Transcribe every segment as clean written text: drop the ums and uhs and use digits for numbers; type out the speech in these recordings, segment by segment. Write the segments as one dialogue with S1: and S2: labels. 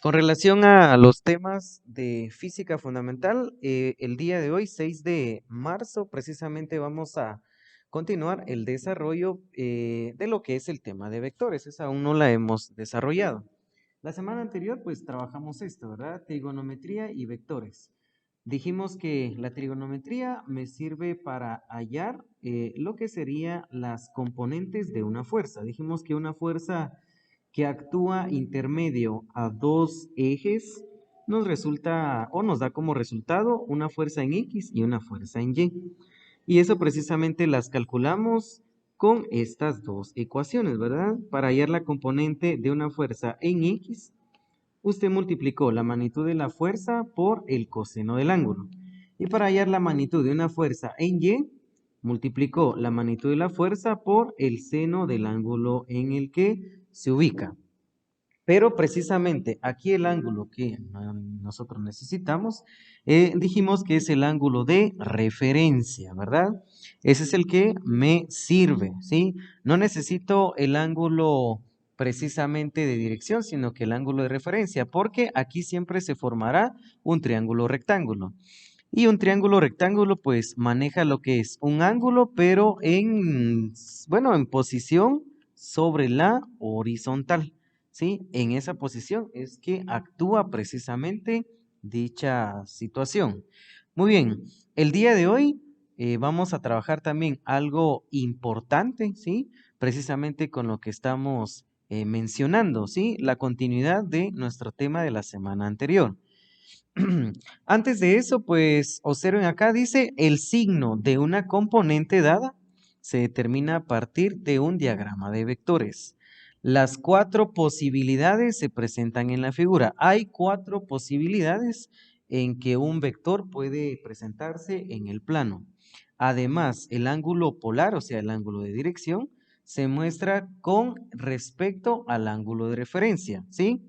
S1: Con relación a los temas de física fundamental, el día de hoy, 6 de marzo, precisamente vamos a continuar el desarrollo de lo que es el tema de vectores. Esa aún no la hemos desarrollado. La semana anterior, pues trabajamos esto, ¿verdad? Trigonometría y vectores. Dijimos que la trigonometría me sirve para hallar lo que serían las componentes de una fuerza. Dijimos que una fuerza que actúa intermedio a dos ejes nos resulta o nos da como resultado una fuerza en X y una fuerza en Y. Y eso precisamente las calculamos con estas dos ecuaciones, ¿verdad? Para hallar la componente de una fuerza en X, usted multiplicó la magnitud de la fuerza por el coseno del ángulo. Y para hallar la magnitud de una fuerza en Y, multiplicó la magnitud de la fuerza por el seno del ángulo en el que se ubica. Pero precisamente aquí el ángulo que nosotros necesitamos, dijimos que es el ángulo de referencia, ¿verdad? Ese es el que me sirve, ¿sí? No necesito el ángulo precisamente de dirección, sino que el ángulo de referencia, porque aquí siempre se formará un triángulo rectángulo. Y un triángulo rectángulo pues maneja lo que es un ángulo, pero bueno, en posición sobre la horizontal, ¿sí? En esa posición es que actúa precisamente dicha situación. Muy bien, el día de hoy vamos a trabajar también algo importante, ¿sí? Precisamente con lo que estamos mencionando, ¿sí? La continuidad de nuestro tema de la semana anterior. Antes de eso, pues observen acá, dice el signo de una componente dada se determina a partir de un diagrama de vectores. Las cuatro posibilidades se presentan en la figura. Hay cuatro posibilidades en que un vector puede presentarse en el plano. Además, el ángulo polar, o sea, el ángulo de dirección, se muestra con respecto al ángulo de referencia, ¿sí?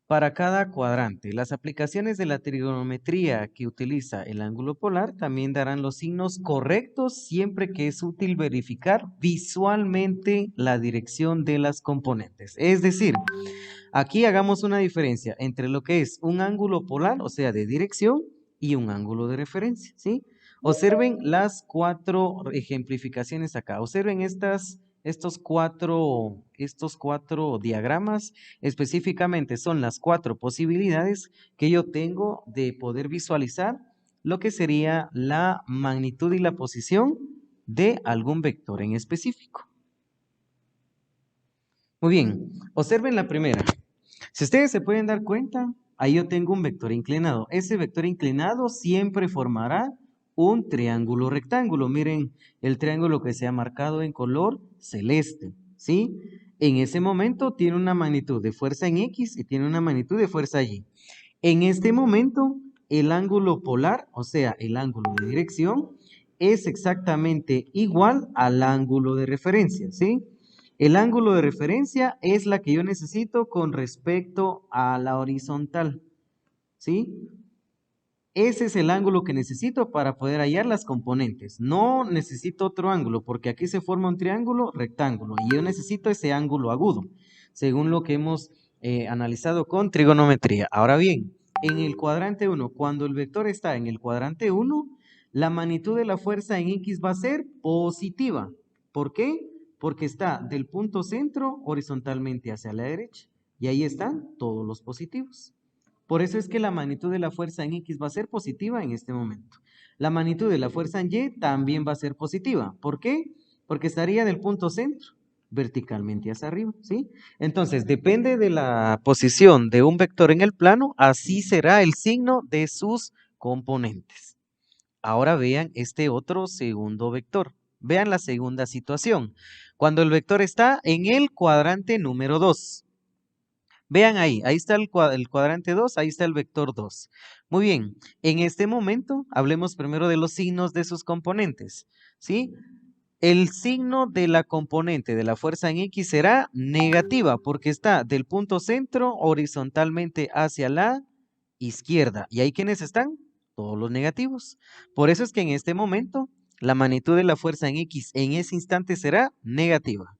S1: Para cada cuadrante, las aplicaciones de la trigonometría que utiliza el ángulo polar también darán los signos correctos siempre que es útil verificar visualmente la dirección de las componentes. Es decir, aquí hagamos una diferencia entre lo que es un ángulo polar, o sea, de dirección, y un ángulo de referencia, ¿sí? Observen las cuatro ejemplificaciones acá. Observen estos cuatro diagramas. Específicamente son las cuatro posibilidades que yo tengo de poder visualizar lo que sería la magnitud y la posición de algún vector en específico. Muy bien, observen la primera. Si ustedes se pueden dar cuenta, ahí yo tengo un vector inclinado. Ese vector inclinado siempre formará un triángulo rectángulo. Miren el triángulo que se ha marcado en color celeste, ¿sí? En ese momento tiene una magnitud de fuerza en X y tiene una magnitud de fuerza Y. En este momento, el ángulo polar, o sea, el ángulo de dirección, es exactamente igual al ángulo de referencia, ¿sí? El ángulo de referencia es la que yo necesito con respecto a la horizontal, ¿sí? Ese es el ángulo que necesito para poder hallar las componentes. No necesito otro ángulo porque aquí se forma un triángulo rectángulo y yo necesito ese ángulo agudo, según lo que hemos analizado con trigonometría. Ahora bien, en el cuadrante 1, cuando el vector está en el cuadrante 1, la magnitud de la fuerza en X va a ser positiva. ¿Por qué? Porque está del punto centro horizontalmente hacia la derecha y ahí están todos los positivos. Por eso es que la magnitud de la fuerza en X va a ser positiva en este momento. La magnitud de la fuerza en Y también va a ser positiva. ¿Por qué? Porque estaría del punto centro verticalmente hacia arriba, ¿sí? Entonces, depende de la posición de un vector en el plano, así será el signo de sus componentes. Ahora vean este otro segundo vector. Vean la segunda situación. Cuando el vector está en el cuadrante número 2. Vean ahí está el cuadrante 2, ahí está el vector 2. Muy bien, en este momento hablemos primero de los signos de sus componentes, ¿sí? El signo de la componente de la fuerza en X será negativa porque está del punto centro horizontalmente hacia la izquierda. ¿Y ahí quiénes están? Todos los negativos. Por eso es que en este momento la magnitud de la fuerza en X en ese instante será negativa.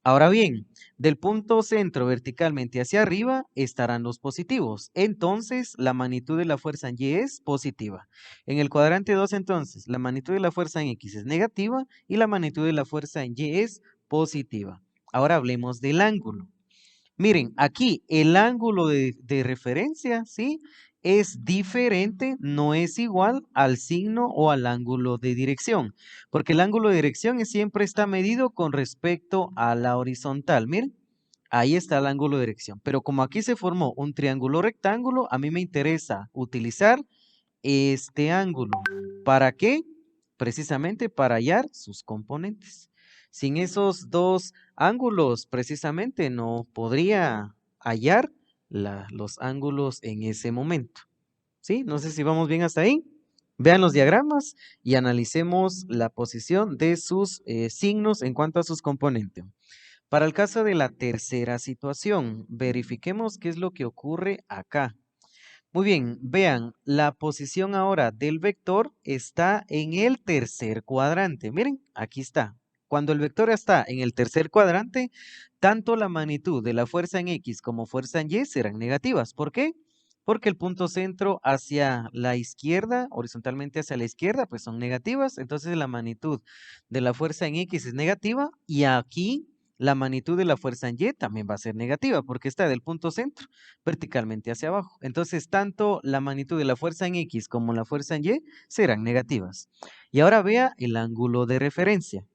S1: Ahora bien, del punto centro verticalmente hacia arriba estarán los positivos. Entonces, la magnitud de la fuerza en Y es positiva. En el cuadrante 2, entonces, la magnitud de la fuerza en X es negativa y la magnitud de la fuerza en Y es positiva. Ahora hablemos del ángulo. Miren, aquí el ángulo de referencia, ¿sí? Es diferente, no es igual al signo o al ángulo de dirección, porque el ángulo de dirección siempre está medido con respecto a la horizontal. Miren, ahí está el ángulo de dirección, pero como aquí se formó un triángulo rectángulo, a mí me interesa utilizar este ángulo. ¿Para qué? Precisamente para hallar sus componentes. Sin esos dos ángulos, precisamente no podría hallar los ángulos en ese momento. ¿Sí? No sé si vamos bien hasta ahí. Vean los diagramas y analicemos la posición de sus signos en cuanto a sus componentes. Para el caso de la tercera situación, verifiquemos qué es lo que ocurre acá. Muy bien, vean, la posición ahora del vector está en el tercer cuadrante. Miren, aquí está. Cuando el vector está en el tercer cuadrante, tanto la magnitud de la fuerza en X como fuerza en Y serán negativas. ¿Por qué? Porque el punto centro hacia la izquierda, horizontalmente hacia la izquierda, pues son negativas. Entonces la magnitud de la fuerza en X es negativa y aquí la magnitud de la fuerza en Y también va a ser negativa porque está del punto centro verticalmente hacia abajo. Entonces, tanto la magnitud de la fuerza en X como la fuerza en Y serán negativas. Y ahora vea el ángulo de referencia.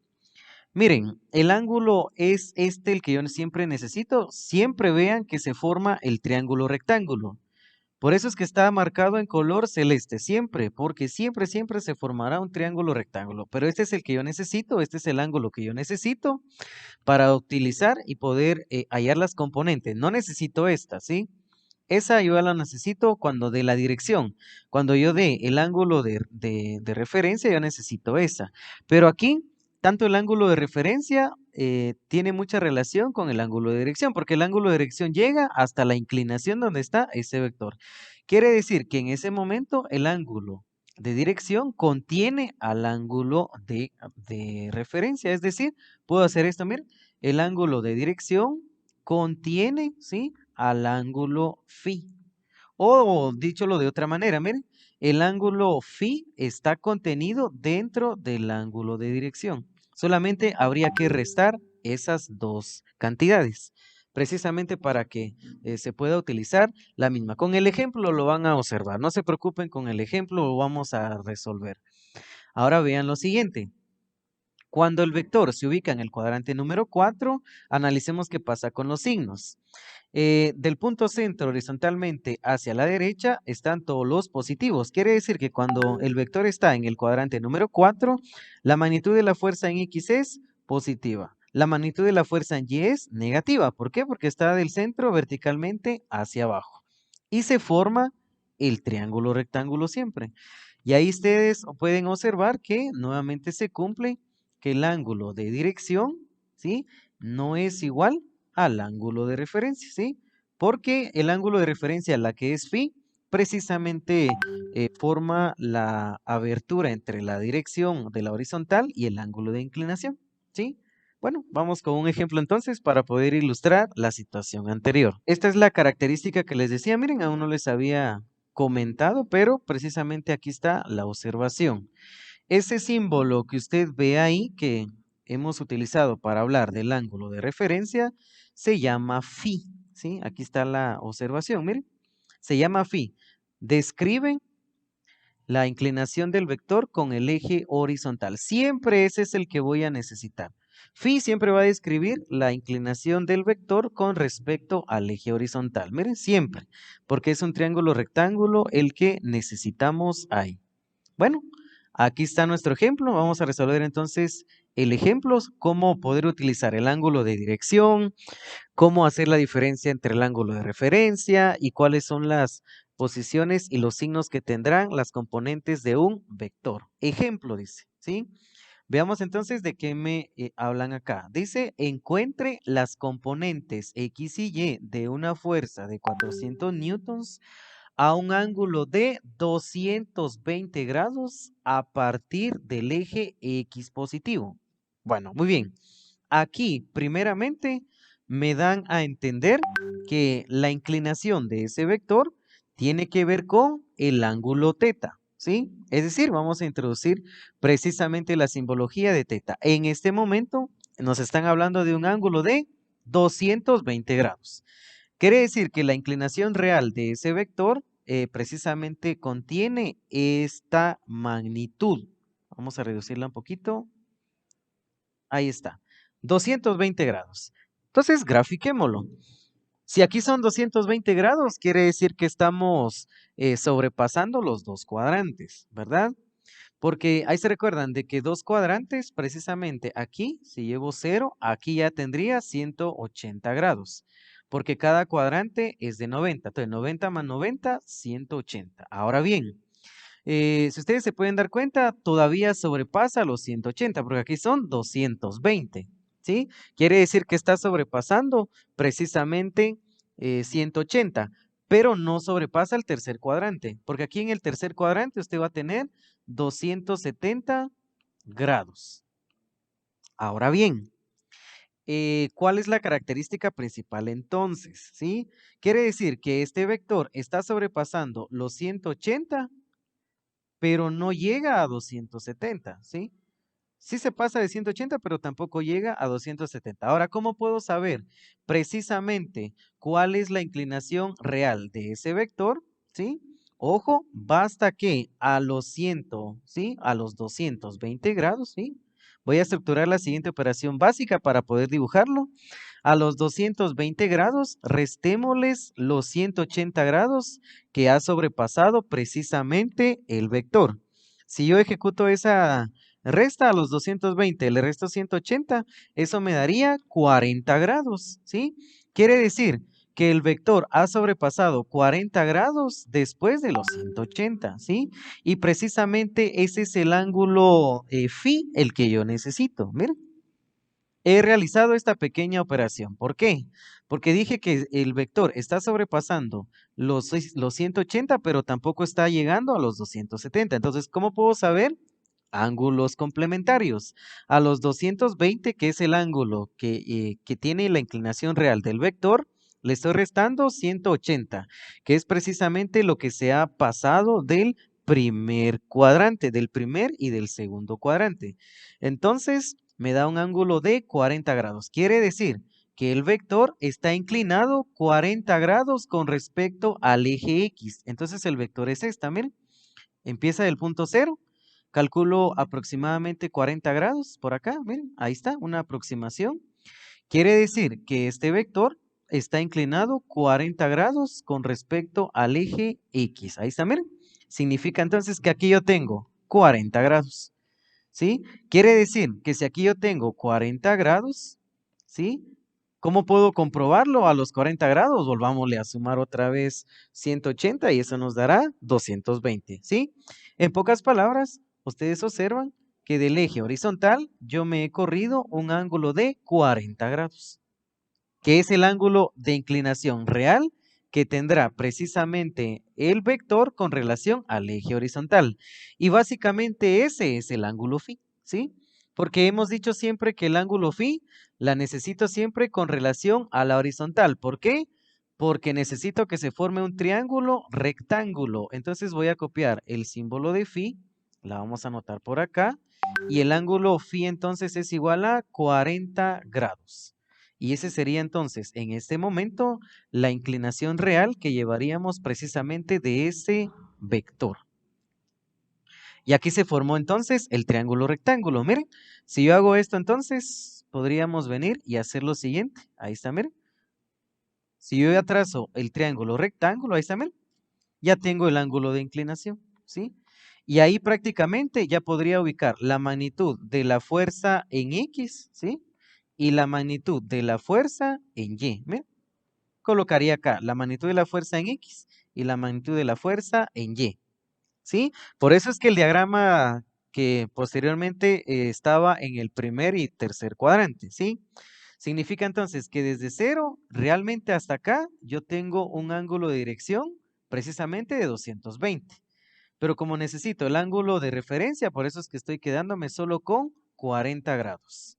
S1: Miren, el ángulo es este el que yo siempre necesito. Siempre vean que se forma el triángulo rectángulo. Por eso es que está marcado en color celeste, siempre, porque siempre, siempre se formará un triángulo rectángulo. Pero este es el que yo necesito, este es el ángulo que yo necesito para utilizar y poder hallar las componentes. No necesito esta, ¿sí? Esa yo la necesito cuando dé la dirección. Cuando yo dé el ángulo de referencia, yo necesito esa. Pero aquí, tanto el ángulo de referencia tiene mucha relación con el ángulo de dirección, porque el ángulo de dirección llega hasta la inclinación donde está ese vector. Quiere decir que en ese momento el ángulo de dirección contiene al ángulo de referencia. Es decir, puedo hacer esto, miren, el ángulo de dirección contiene, ¿sí? Al ángulo phi. O dicholo de otra manera, miren, el ángulo phi está contenido dentro del ángulo de dirección. Solamente habría que restar esas dos cantidades, precisamente para que se pueda utilizar la misma. Con el ejemplo lo van a observar, no se preocupen, con el ejemplo lo vamos a resolver. Ahora vean lo siguiente. Cuando el vector se ubica en el cuadrante número 4, analicemos qué pasa con los signos. Del punto centro horizontalmente hacia la derecha están todos los positivos. Quiere decir que cuando el vector está en el cuadrante número 4, la magnitud de la fuerza en X es positiva. La magnitud de la fuerza en Y es negativa. ¿Por qué? Porque está del centro verticalmente hacia abajo. Y se forma el triángulo rectángulo siempre. Y ahí ustedes pueden observar que nuevamente se cumple que el ángulo de dirección, ¿sí? No es igual al ángulo de referencia, ¿sí? Porque el ángulo de referencia, la que es phi, precisamente forma la abertura entre la dirección de la horizontal y el ángulo de inclinación, ¿sí? Bueno, vamos con un ejemplo entonces para poder ilustrar la situación anterior. Esta es la característica que les decía, miren, aún no les había comentado, pero precisamente aquí está la observación. Ese símbolo que usted ve ahí, que hemos utilizado para hablar del ángulo de referencia, se llama phi, ¿sí? Aquí está la observación, miren, se llama phi. Describe la inclinación del vector con el eje horizontal. Siempre ese es el que voy a necesitar. Phi siempre va a describir la inclinación del vector con respecto al eje horizontal. Miren, siempre, porque es un triángulo rectángulo el que necesitamos ahí. Bueno, aquí está nuestro ejemplo. Vamos a resolver entonces el ejemplo, cómo poder utilizar el ángulo de dirección, cómo hacer la diferencia entre el ángulo de referencia y cuáles son las posiciones y los signos que tendrán las componentes de un vector. Ejemplo, dice, ¿sí? Veamos entonces de qué me hablan acá. Dice, encuentre las componentes X y Y de una fuerza de 400 newtons a un ángulo de 220 grados a partir del eje X positivo. Bueno, muy bien. aquí, primeramente, me dan a entender que la inclinación de ese vector tiene que ver con el ángulo teta, ¿sí? Es decir, vamos a introducir precisamente la simbología de teta. En este momento nos están hablando de un ángulo de 220 grados. Quiere decir que la inclinación real de ese vector precisamente contiene esta magnitud. Vamos a reducirla un poquito. Ahí está. 220 grados. Entonces, grafiquémoslo. Si aquí son 220 grados, quiere decir que estamos sobrepasando los dos cuadrantes, ¿verdad? Porque ahí se recuerdan de que dos cuadrantes, precisamente aquí, si llevo 0, aquí ya tendría 180 grados. Porque cada cuadrante es de 90. Entonces, 90 más 90, 180. Ahora bien, si ustedes se pueden dar cuenta, todavía sobrepasa los 180, porque aquí son 220, ¿sí? Quiere decir que está sobrepasando precisamente 180, pero no sobrepasa el tercer cuadrante, porque aquí en el tercer cuadrante usted va a tener 270 grados. Ahora bien, ¿cuál es la característica principal entonces? ¿Sí? Quiere decir que este vector está sobrepasando los 180, pero no llega a 270, ¿sí? Sí se pasa de 180, pero tampoco llega a 270. Ahora, ¿cómo puedo saber precisamente cuál es la inclinación real de ese vector? ¿Sí? Ojo, basta que a los 100, ¿sí? A los 220 grados, ¿sí? Voy a estructurar la siguiente operación básica para poder dibujarlo. A los 220 grados, restémosles los 180 grados que ha sobrepasado precisamente el vector. Si yo ejecuto esa resta a los 220, le resto 180, eso me daría 40 grados, ¿sí? Quiere decir que el vector ha sobrepasado 40 grados después de los 180, ¿sí? Y precisamente ese es el ángulo phi el que yo necesito. Miren, he realizado esta pequeña operación. ¿Por qué? Porque dije que el vector está sobrepasando los 180, pero tampoco está llegando a los 270. Entonces, ¿cómo puedo saber? Ángulos complementarios. A los 220, que es el ángulo que tiene la inclinación real del vector, le estoy restando 180, que es precisamente lo que se ha pasado del primer cuadrante, del primer y del segundo cuadrante. Entonces, me da un ángulo de 40 grados. Quiere decir que el vector está inclinado 40 grados con respecto al eje X. Entonces, el vector es esta, miren. Empieza del punto cero. Calculo aproximadamente 40 grados por acá, miren, ahí está, una aproximación. Quiere decir que este vector está inclinado 40 grados con respecto al eje X. Ahí está, miren. Significa entonces que aquí yo tengo 40 grados, ¿sí? Quiere decir que si aquí yo tengo 40 grados, ¿sí? ¿Cómo puedo comprobarlo a los 40 grados? Volvámosle a sumar otra vez 180 y eso nos dará 220, ¿sí? En pocas palabras, ustedes observan que del eje horizontal yo me he corrido un ángulo de 40 grados, que es el ángulo de inclinación real que tendrá precisamente el vector con relación al eje horizontal. Y básicamente ese es el ángulo phi, ¿sí? Porque hemos dicho siempre que el ángulo phi la necesito siempre con relación a la horizontal. ¿Por qué? Porque necesito que se forme un triángulo rectángulo. Entonces voy a copiar el símbolo de phi, la vamos a anotar por acá, y el ángulo phi entonces es igual a 40 grados. Y ese sería entonces, en este momento, la inclinación real que llevaríamos precisamente de ese vector. Y aquí se formó entonces el triángulo rectángulo. Miren, si yo hago esto entonces, podríamos venir y hacer lo siguiente. Ahí está, miren. Si yo ya trazo el triángulo rectángulo, ahí está, miren, ya tengo el ángulo de inclinación, ¿sí? Y ahí prácticamente ya podría ubicar la magnitud de la fuerza en X, ¿sí? Y la magnitud de la fuerza en Y. Miren, colocaría acá la magnitud de la fuerza en X y la magnitud de la fuerza en Y, ¿sí? Por eso es que el diagrama que posteriormente estaba en el primer y tercer cuadrante, ¿sí? Significa entonces que desde cero realmente hasta acá yo tengo un ángulo de dirección precisamente de 220. Pero como necesito el ángulo de referencia, por eso es que estoy quedándome solo con 40 grados.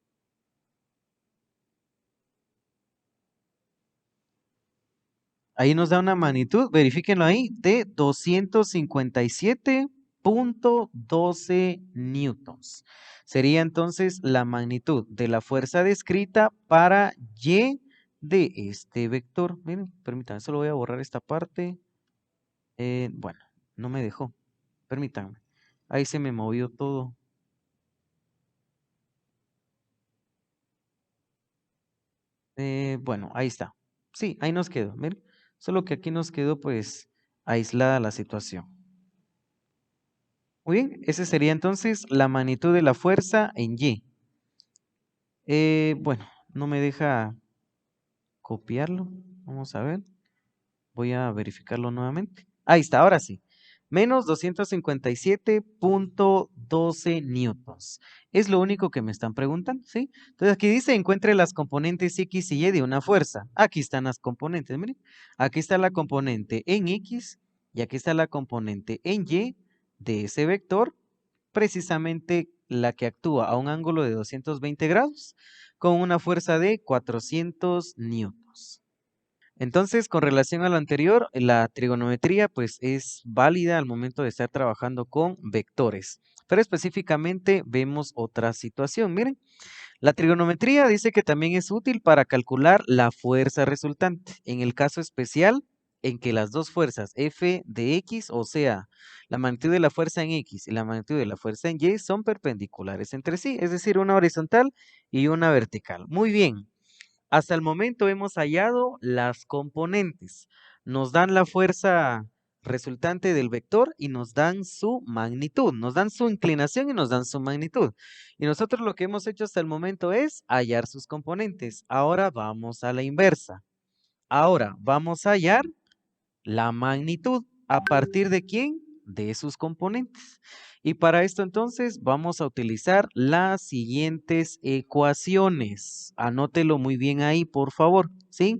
S1: Ahí nos da una magnitud, verifíquenlo ahí, de 257.12 newtons. Sería entonces la magnitud de la fuerza descrita para Y de este vector. Miren, permítanme, solo voy a borrar esta parte. Bueno, no me dejó. Permítanme. Ahí se me movió todo. Bueno, ahí está. Sí, ahí nos quedó. Miren, solo que aquí nos quedó pues aislada la situación. Muy bien, esa sería entonces la magnitud de la fuerza en Y. Bueno, no me deja copiarlo. Vamos a ver. Voy a verificarlo nuevamente. Ahí está, ahora sí. Menos 257.12 newtons. Es lo único que me están preguntando, ¿sí? Entonces aquí dice, encuentre las componentes X y Y de una fuerza. Aquí están las componentes, miren. Aquí está la componente en X y aquí está la componente en Y de ese vector, precisamente la que actúa a un ángulo de 220 grados con una fuerza de 400 newtons. Entonces, con relación a lo anterior, la trigonometría pues es válida al momento de estar trabajando con vectores. Pero específicamente vemos otra situación. Miren, la trigonometría dice que también es útil para calcular la fuerza resultante. En el caso especial en que las dos fuerzas F de X, o sea, la magnitud de la fuerza en X y la magnitud de la fuerza en Y son perpendiculares entre sí, es decir, una horizontal y una vertical. Muy bien. Hasta el momento hemos hallado las componentes. Nos dan la fuerza resultante del vector y nos dan su magnitud, nos dan su inclinación y nos dan su magnitud. Y nosotros lo que hemos hecho hasta el momento es hallar sus componentes. Ahora vamos a la inversa. Ahora vamos a hallar la magnitud. ¿A partir de quién? De sus componentes. Y para esto entonces vamos a utilizar las siguientes ecuaciones. Anótelo muy bien ahí, por favor, ¿sí?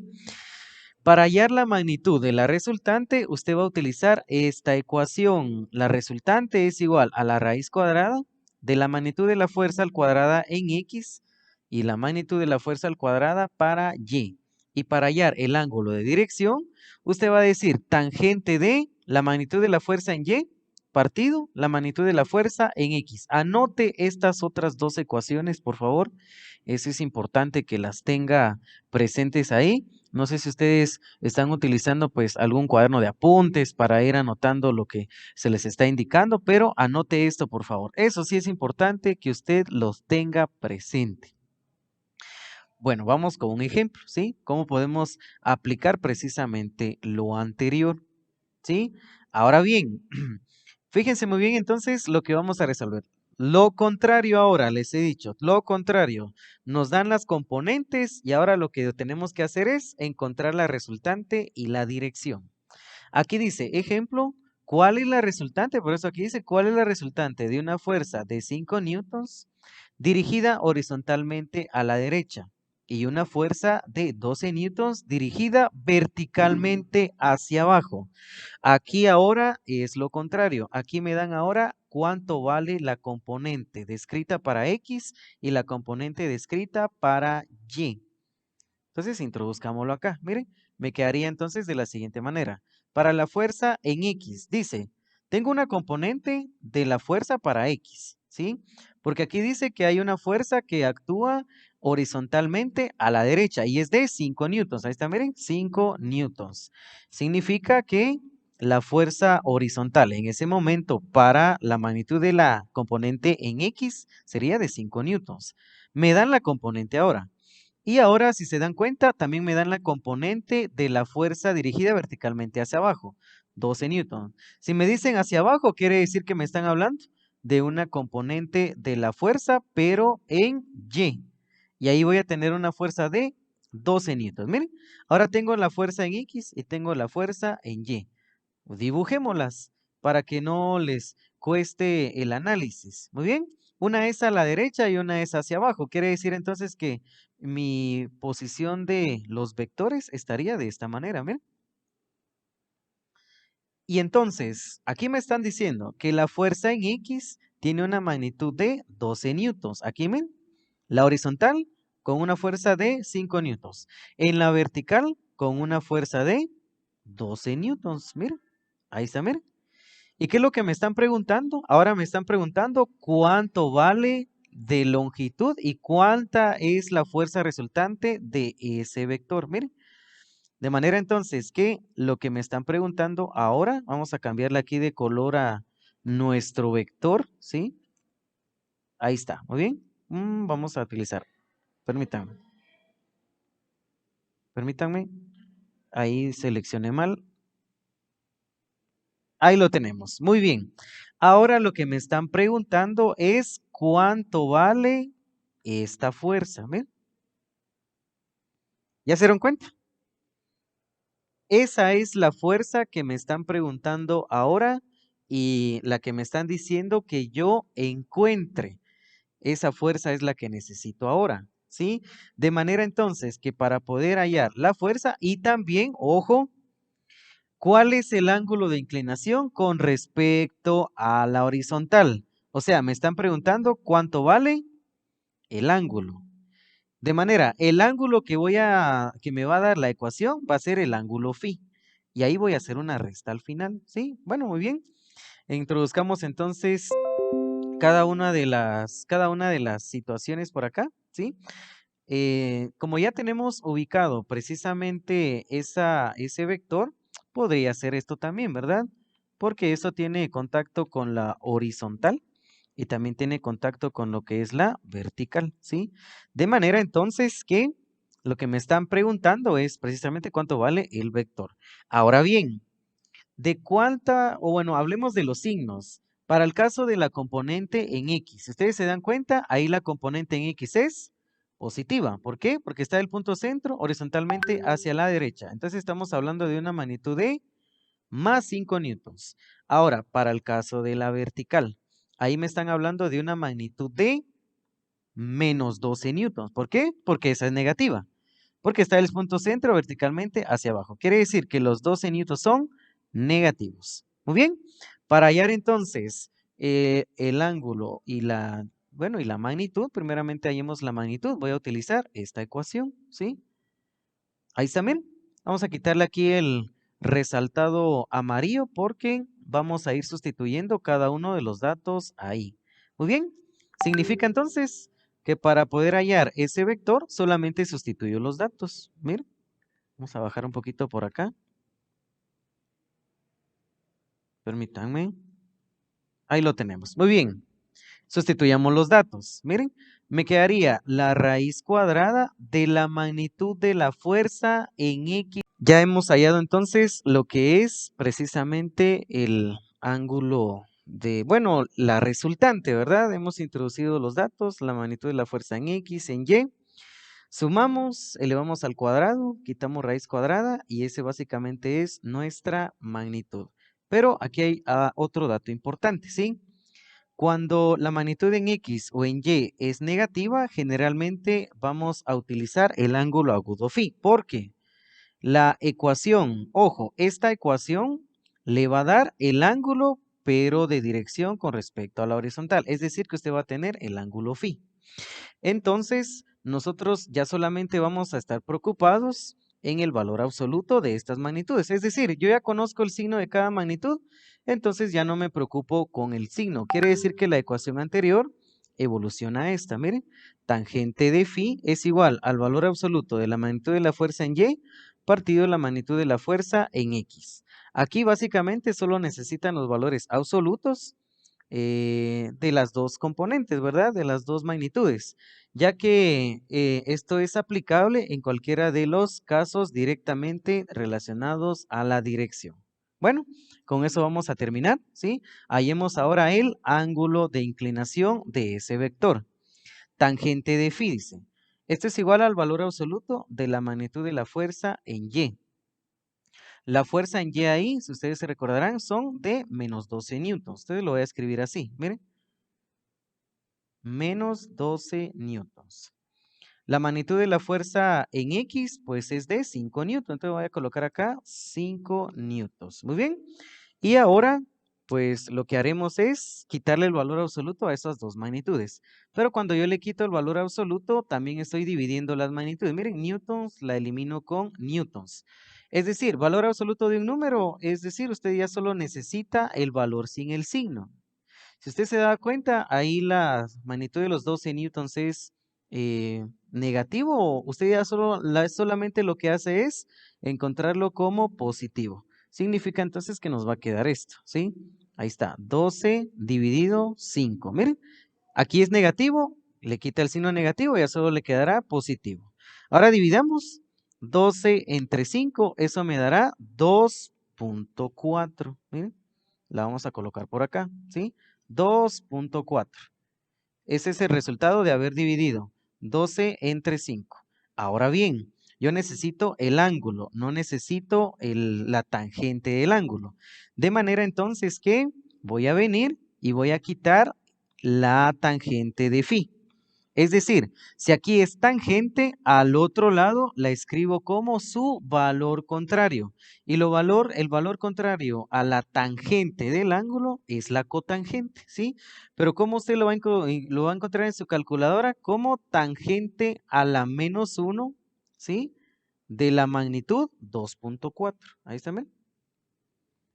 S1: Para hallar la magnitud de la resultante, usted va a utilizar esta ecuación. La resultante es igual a la raíz cuadrada de la magnitud de la fuerza al cuadrada en X y la magnitud de la fuerza al cuadrada para Y. Y para hallar el ángulo de dirección, usted va a decir tangente de la magnitud de la fuerza en Y partido la magnitud de la fuerza en X. Anote estas otras dos ecuaciones, por favor. Eso es importante que las tenga presentes ahí. No sé si ustedes están utilizando pues algún cuaderno de apuntes para ir anotando lo que se les está indicando, pero anote esto, por favor. Eso sí es importante que usted los tenga presente. Bueno, vamos con un ejemplo, ¿sí? ¿Cómo podemos aplicar precisamente lo anterior? ¿Sí? Ahora bien, fíjense muy bien entonces lo que vamos a resolver. Lo contrario ahora, les he dicho, lo contrario, nos dan las componentes y ahora lo que tenemos que hacer es encontrar la resultante y la dirección. Aquí dice, ejemplo, ¿cuál es la resultante? Por eso aquí dice, ¿cuál es la resultante de una fuerza de 5 newtons dirigida horizontalmente a la derecha y una fuerza de 12 newtons dirigida verticalmente hacia abajo? Aquí ahora es lo contrario. Aquí me dan ahora cuánto vale la componente descrita para X y la componente descrita para Y. Entonces, introduzcámoslo acá. Miren, me quedaría entonces de la siguiente manera. Para la fuerza en X, dice, tengo una componente de la fuerza para X, ¿sí? Porque aquí dice que hay una fuerza que actúa horizontalmente a la derecha y es de 5 newtons. Ahí está, miren, 5 newtons. Significa que la fuerza horizontal en ese momento para la magnitud de la componente en X sería de 5 newtons. Me dan la componente ahora. Y ahora, si se dan cuenta, también me dan la componente de la fuerza dirigida verticalmente hacia abajo, 12 newton. Si me dicen hacia abajo, quiere decir que me están hablando de una componente de la fuerza, pero en Y. Y ahí voy a tener una fuerza de 12 newtons. Miren, ahora tengo la fuerza en X y tengo la fuerza en Y. Dibujémoslas para que no les cueste el análisis. Muy bien, una es a la derecha y una es hacia abajo. Quiere decir entonces que mi posición de los vectores estaría de esta manera, miren. Y entonces, aquí me están diciendo que la fuerza en X tiene una magnitud de 12 newtons. Aquí, miren, la horizontal con una fuerza de 5 newtons. En la vertical con una fuerza de 12 newtons, miren. Ahí está, miren. ¿Y qué es lo que me están preguntando? Ahora me están preguntando cuánto vale de longitud y cuánta es la fuerza resultante de ese vector. Miren, de manera entonces que lo que me están preguntando ahora, vamos a cambiarle aquí de color a nuestro vector, ¿sí? Ahí está, muy bien. Vamos a utilizar, permítanme, permítanme, ahí seleccioné mal. Ahí lo tenemos, muy bien. Ahora lo que me están preguntando es cuánto vale esta fuerza. ¿Ven? ¿Ya se dieron cuenta? Esa es la fuerza que me están preguntando ahora y la que me están diciendo que yo encuentre. Esa fuerza es la que necesito ahora, ¿sí? De manera entonces que para poder hallar la fuerza y también, ojo, ¿cuál es el ángulo de inclinación con respecto a la horizontal? O sea, me están preguntando cuánto vale el ángulo. De manera, el ángulo que me va a dar la ecuación va a ser el ángulo phi. Y ahí voy a hacer una resta al final, ¿sí? Bueno, muy bien. Introduzcamos entonces cada una de las situaciones por acá, ¿sí? Como ya tenemos ubicado precisamente ese vector, podría ser esto también, ¿verdad? Porque eso tiene contacto con la horizontal y también tiene contacto con lo que es la vertical, ¿sí? De manera entonces que lo que me están preguntando es precisamente cuánto vale el vector. Ahora bien, de cuánta, o bueno, hablemos de los signos. Para el caso de la componente en X, si ustedes se dan cuenta, ahí la componente en X es positiva. ¿Por qué? Porque está el punto centro horizontalmente hacia la derecha. Entonces estamos hablando de una magnitud de más 5 newtons. Ahora, para el caso de la vertical, ahí me están hablando de una magnitud de menos 12 newtons. ¿Por qué? Porque esa es negativa. Porque está el punto centro verticalmente hacia abajo. Quiere decir que los 12 newtons son negativos. Muy bien. Para hallar entonces el ángulo y bueno, y la magnitud, primeramente hallemos la magnitud. Voy a utilizar esta ecuación, ¿sí? Ahí está, miren. Vamos a quitarle aquí el resaltado amarillo porque vamos a ir sustituyendo cada uno de los datos ahí. Muy bien. Significa entonces que para poder hallar ese vector solamente sustituyo los datos. Miren, vamos a bajar un poquito por acá. Permítanme. Ahí lo tenemos. Muy bien. Sustituyamos los datos. Miren, me quedaría la raíz cuadrada de la magnitud de la fuerza en X. Ya hemos hallado entonces lo que es precisamente el ángulo de, bueno, la resultante, ¿verdad? Hemos introducido los datos, la magnitud de la fuerza en X, en Y. Sumamos, elevamos al cuadrado, quitamos raíz cuadrada y ese básicamente es nuestra magnitud. Pero aquí hay otro dato importante, ¿sí? Cuando la magnitud en X o en Y es negativa, generalmente vamos a utilizar el ángulo agudo phi. ¿Por qué? La ecuación, ojo, esta ecuación le va a dar el ángulo, pero de dirección con respecto a la horizontal. Es decir, que usted va a tener el ángulo phi. Entonces, nosotros ya solamente vamos a estar preocupados en el valor absoluto de estas magnitudes. Es decir, yo ya conozco el signo de cada magnitud, entonces ya no me preocupo con el signo. Quiere decir que la ecuación anterior evoluciona a esta. Miren, tangente de phi es igual al valor absoluto de la magnitud de la fuerza en Y partido la magnitud de la fuerza en X. Aquí básicamente solo necesitan los valores absolutos de las dos componentes, ¿verdad? De las dos magnitudes, ya que esto es aplicable en cualquiera de los casos directamente relacionados a la dirección. Bueno, con eso vamos a terminar, ¿sí? Hallemos ahora el ángulo de inclinación de ese vector. Tangente de phi, dice. Esto es igual al valor absoluto de la magnitud de la fuerza en Y. La fuerza en Y ahí, si ustedes se recordarán, son de menos 12 newtons. Entonces lo voy a escribir así, miren. Menos 12 newtons. La magnitud de la fuerza en X, pues es de 5 newtons. Entonces voy a colocar acá 5 newtons. Muy bien. Y ahora, pues lo que haremos es quitarle el valor absoluto a esas dos magnitudes. Pero cuando yo le quito el valor absoluto, también estoy dividiendo las magnitudes. Miren, newtons la elimino con newtons. Es decir, valor absoluto de un número, es decir, usted ya solo necesita el valor sin el signo. Si usted se da cuenta, ahí la magnitud de los 12 newtons es negativo. Usted ya solamente lo que hace es encontrarlo como positivo. Significa entonces que nos va a quedar esto, ¿sí? Ahí está, 12 dividido 5. Miren, aquí es negativo, le quita el signo negativo y ya solo le quedará positivo. Ahora dividamos 12 entre 5, eso me dará 2.4. Miren, la vamos a colocar por acá, ¿sí? 2.4. Ese es el resultado de haber dividido 12 entre 5. Ahora bien, yo necesito el ángulo, no necesito la tangente del ángulo. De manera entonces que voy a venir y voy a quitar la tangente de phi. Es decir, si aquí es tangente, al otro lado la escribo como su valor contrario. Y el valor contrario a la tangente del ángulo es la cotangente, ¿sí? Pero ¿cómo usted lo va a encontrar en su calculadora? Como tangente a la menos 1, ¿sí? De la magnitud 2.4. Ahí está, ¿ven?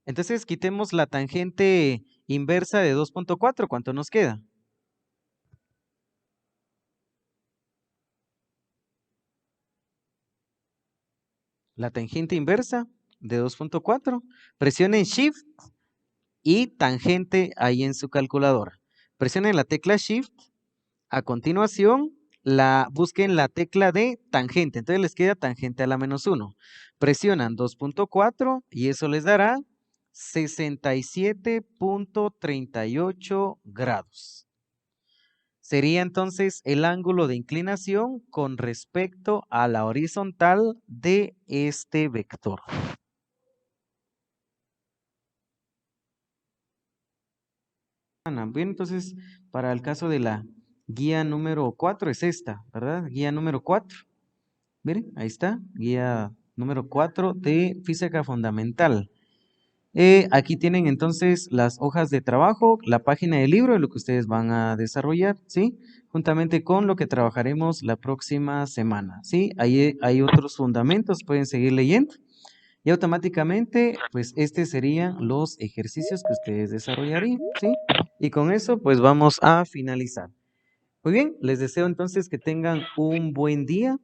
S1: Entonces quitemos la tangente inversa de 2.4. ¿Cuánto nos queda? La tangente inversa de 2.4. Presionen Shift y tangente ahí en su calculadora. Presionen la tecla Shift. A continuación, busquen la tecla de tangente. Entonces les queda tangente a la menos 1. Presionan 2.4 y eso les dará 67.38 grados. Sería entonces el ángulo de inclinación con respecto a la horizontal de este vector. Bien, entonces, para el caso de la guía número 4 es esta, ¿verdad? Guía número 4. Miren, ahí está, guía número 4 de física fundamental. Aquí tienen entonces las hojas de trabajo, la página del libro de lo que ustedes van a desarrollar, ¿sí? Juntamente con lo que trabajaremos la próxima semana, ¿sí? Ahí hay otros fundamentos, pueden seguir leyendo. Y automáticamente, pues, estos serían los ejercicios que ustedes desarrollarían, ¿sí? Y con eso, pues, vamos a finalizar. Muy bien, les deseo entonces que tengan un buen día.